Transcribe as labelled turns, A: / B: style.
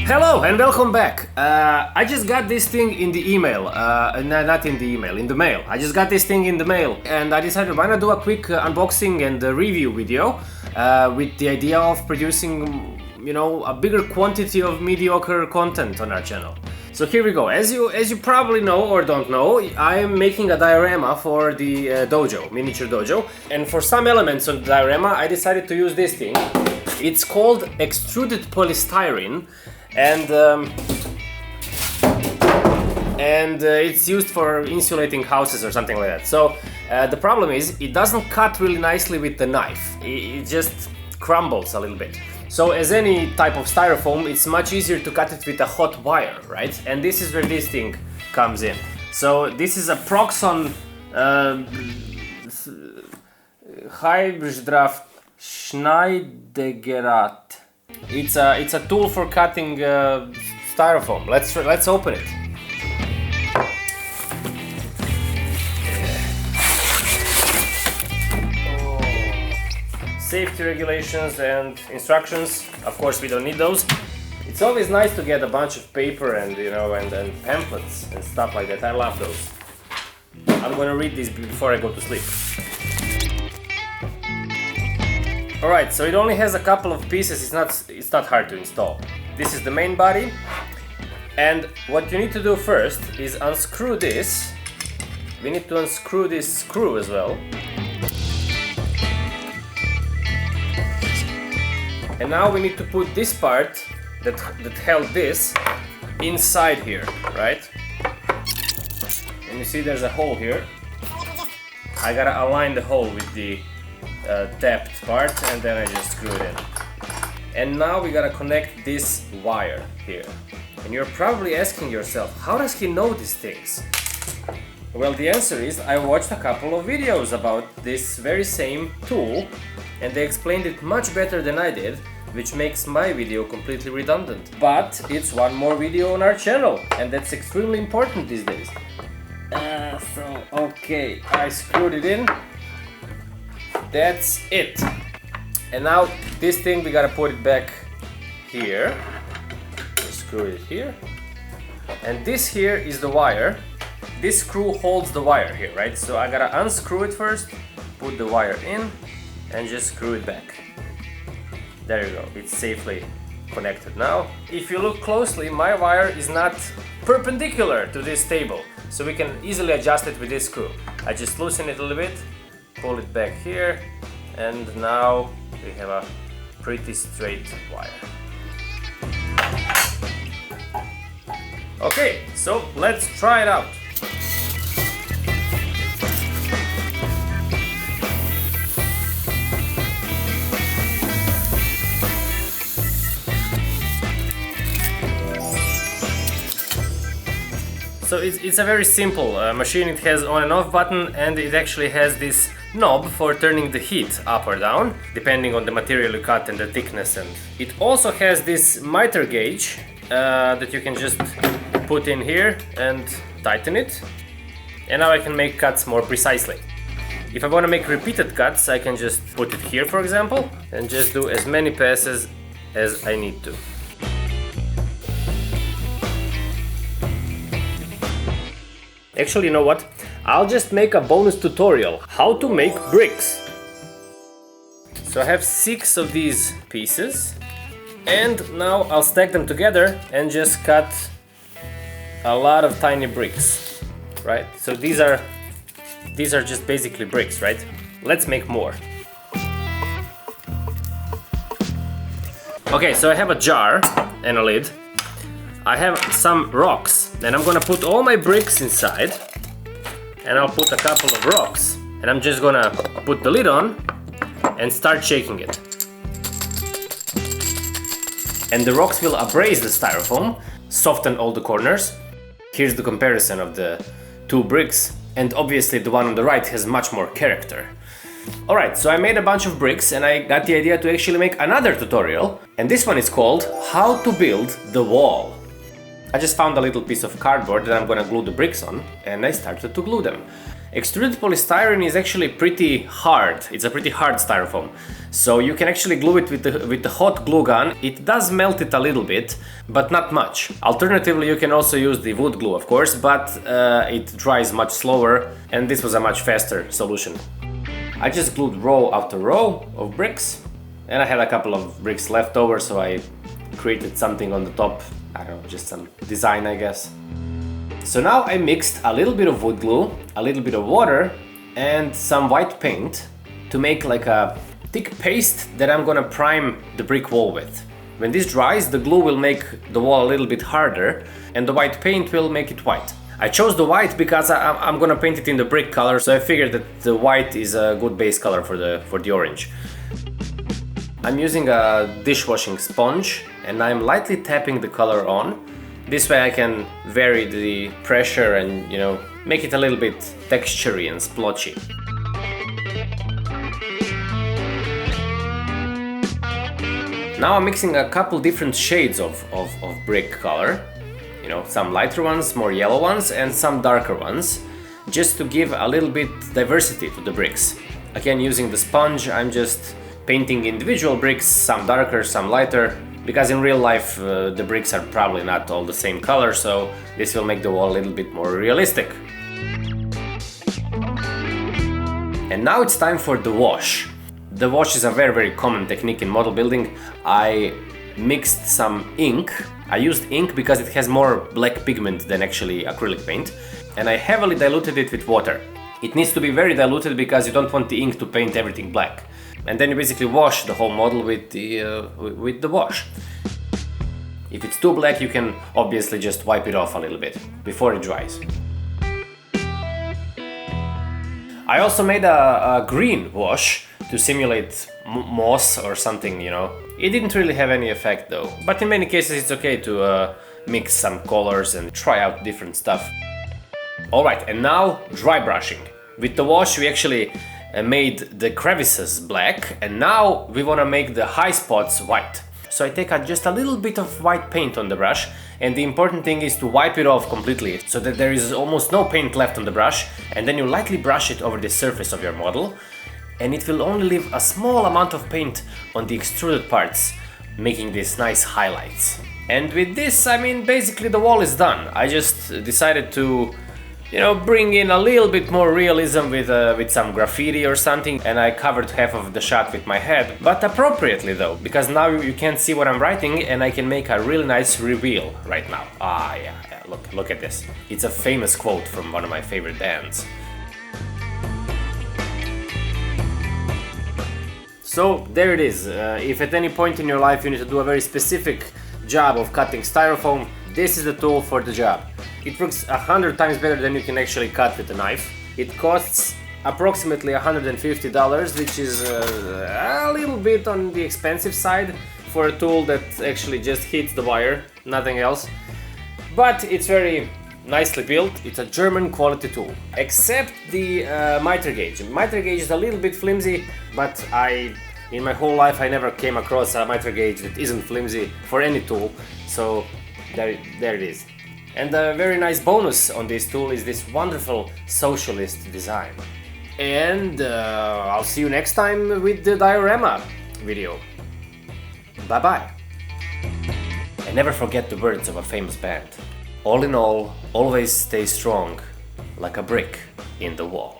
A: Hello and welcome back. I just got this thing in the email, not in the email, in the mail. I just got this thing in the mail and I decided why not do a quick unboxing and review video with the idea of producing, a bigger quantity of mediocre content on our channel. So here we go. As you probably know or don't know, I am making a diorama for the dojo, miniature dojo, and for some elements of the diorama I decided to use this thing. It's called extruded polystyrene. And it's used for insulating houses or something like that. So the problem is it doesn't cut really nicely with the knife. It just crumbles a little bit. So as any type of styrofoam, it's much easier to cut it with a hot wire, right? And this is where this thing comes in. So this is a Proxxon Hydraft Schneidegerat. It's a tool for cutting styrofoam. Let's open it. Safety regulations and instructions. Of course, we don't need those. It's always nice to get a bunch of paper and and pamphlets and stuff like that. I love those. I'm gonna read these before I go to sleep. Alright, so it only has a couple of pieces, it's not hard to install. This is the main body, and what you need to do first is unscrew this. We need to unscrew this screw as well. And now we need to put this part that held this inside here, right? And you see there's a hole here. I gotta align the hole with the tapped part, and then I just screw it in. And now we gotta connect this wire here. And you're probably asking yourself, how does he know these things? Well, the answer is I watched a couple of videos about this very same tool, and they explained it much better than I did, which makes my video completely redundant. But it's one more video on our channel, and that's extremely important these days. Okay, I screwed it in. That's it. And now this thing we gotta put it back here. Just screw it here. And this here is the wire. This screw holds the wire here, right? So I gotta unscrew it first, put the wire in, and just screw it back. There you go, it's safely connected now. If you look closely, my wire is not perpendicular to this table, so we can easily adjust it with this screw. I just loosen it a little bit, pull it back here, and now we have a pretty straight wire. Okay, so let's try it out. So it's a very simple machine. It has on and off button, and it actually has this knob for turning the heat up or down depending on the material you cut and the thickness. And it also has this miter gauge that you can just put in here and tighten it, and now I can make cuts more precisely. If I want to make repeated cuts, I can just put it here, for example, and just do as many passes as I need to. Actually, you know what? I'll just make a bonus tutorial how to make bricks. So I have 6 of these pieces, and now I'll stack them together and just cut a lot of tiny bricks, right? So these are just basically bricks, right? Let's make more. Okay, so I have a jar and a lid. I have some rocks, and I'm gonna put all my bricks inside, and I'll put a couple of rocks, and I'm just gonna put the lid on and start shaking it. And the rocks will abrase the styrofoam, soften all the corners. Here's the comparison of the 2 bricks, and obviously the one on the right has much more character. Alright, so I made a bunch of bricks, and I got the idea to actually make another tutorial, and this one is called How to Build the Wall. I just found a little piece of cardboard that I'm gonna glue the bricks on, and I started to glue them. Extruded polystyrene is actually pretty hard. It's a pretty hard styrofoam. So you can actually glue it with the hot glue gun. It does melt it a little bit, but not much. Alternatively, you can also use the wood glue, of course, but it dries much slower, and this was a much faster solution. I just glued row after row of bricks, and I had a couple of bricks left over, so I created something on the top. I don't know, just some design, I guess. So now I mixed a little bit of wood glue, a little bit of water, and some white paint to make like a thick paste that I'm gonna prime the brick wall with. When this dries, the glue will make the wall a little bit harder, and the white paint will make it white. I chose the white because I'm gonna paint it in the brick color, so I figured that the white is a good base color for the orange. I'm using a dishwashing sponge, and I'm lightly tapping the color on. This way I can vary the pressure and, you know, make it a little bit textury and splotchy. Now I'm mixing a couple different shades of brick color. You know, some lighter ones, more yellow ones, and some darker ones, just to give a little bit diversity to the bricks. Again, using the sponge, I'm just painting individual bricks, some darker, some lighter, because in real life the bricks are probably not all the same color, so this will make the wall a little bit more realistic. And now it's time for the wash. The wash is a very common technique in model building. I mixed some ink. I used ink because it has more black pigment than actually acrylic paint, and I heavily diluted it with water. It needs to be very diluted because you don't want the ink to paint everything black. And then you basically wash the whole model with the wash. If it's too black, you can obviously just wipe it off a little bit before it dries. I also made a green wash to simulate moss or something, you know. It didn't really have any effect though, but in many cases it's okay to mix some colors and try out different stuff. Alright, and now dry brushing. With the wash we actually made the crevices black, and now we want to make the high spots white. So I take just a little bit of white paint on the brush, and the important thing is to wipe it off completely so that there is almost no paint left on the brush, and then you lightly brush it over the surface of your model, and it will only leave a small amount of paint on the extruded parts, making these nice highlights. And with this, I mean, basically the wall is done. I just decided to, you know, bring in a little bit more realism with some graffiti or something, and I covered half of the shot with my head, but appropriately though, because now you can't see what I'm writing, and I can make a really nice reveal right now. Ah, yeah, look at this. It's a famous quote from one of my favorite bands. So there it is. If at any point in your life you need to do a very specific job of cutting styrofoam, this is the tool for the job. It works 100 times better than you can actually cut with a knife. It costs approximately $150, which is a little bit on the expensive side for a tool that actually just hits the wire, nothing else. But it's very nicely built. It's a German quality tool. Except the miter gauge. The miter gauge is a little bit flimsy, but in my whole life I never came across a miter gauge that isn't flimsy for any tool. So there it is. And a very nice bonus on this tool is this wonderful socialist design. And I'll see you next time with the diorama video. Bye bye. And never forget the words of a famous band. All in all, always stay strong, like a brick in the wall.